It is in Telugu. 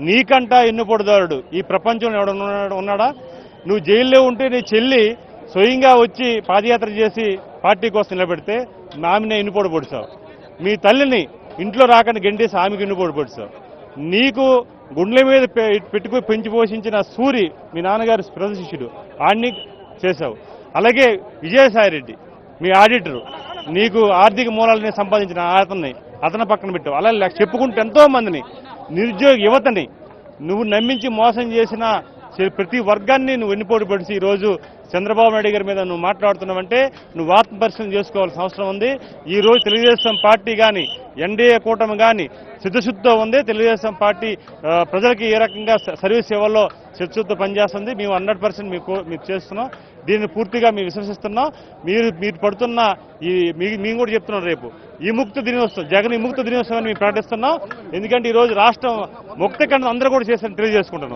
నీకంట ఎన్నుపొడుదారుడు ఈ ప్రపంచంలో ఎవడన్నా ఉన్నాడా? నువ్వు జైల్లో ఉంటే నీ చెల్లి స్వయంగా వచ్చి పాదయాత్ర చేసి పార్టీ కోసం నిలబెడితే ఆమెనే ఎన్నుపోటు పొడిచావు. మీ తల్లిని ఇంట్లో రాకుండా గెంటేసి ఆమెకు ఎన్నుపోటు పొడిచావు. నీకు గుండెల మీద పెట్టుకుని పెంచి పోషించిన సూరి మీ నాన్నగారి ప్రధాన శిష్యుడు ఆడిని చేశావు. అలాగే విజయసాయిరెడ్డి మీ ఆడిటరు నీకు ఆర్థిక మూలాలని సంపాదించిన అతని పక్కన పెట్టావు. అలా చెప్పుకుంటూ ఎంతో మందిని నిరుద్యోగ యువతని నువ్వు నమ్మించి మోసం చేసిన ప్రతి వర్గాన్ని నువ్వు ఎన్నిపోటు పడిచి ఈరోజు చంద్రబాబు నాయుడు గారి మీద నువ్వు మాట్లాడుతున్నావంటే నువ్వు ఆత్మపరిశీలన చేసుకోవాల్సిన అవసరం ఉంది. ఈ రోజు తెలుగుదేశం పార్టీ కానీ ఎన్డీఏ కూటమి కానీ చిత్తశుద్ధితో ఉంది. తెలుగుదేశం పార్టీ ప్రజలకి ఏ రకంగా సర్వీస్ సేవల్లో చిత్తశుద్ధితో పనిచేస్తుంది. మేము 100% మీకు చేస్తున్నాం. దీన్ని పూర్తిగా మేము విశ్వసిస్తున్నాం. మీరు పడుతున్న మేము కూడా చెప్తున్నాం, రేపు విముక్త దినోత్సవం, జగన్ విముక్త దినోత్సవాన్ని మేము ప్రకటిస్తున్నాం. ఎందుకంటే ఈరోజు రాష్ట్రం ముక్త కన్నా అందరూ కూడా చేస్తారని తెలియజేసుకుంటున్నాం.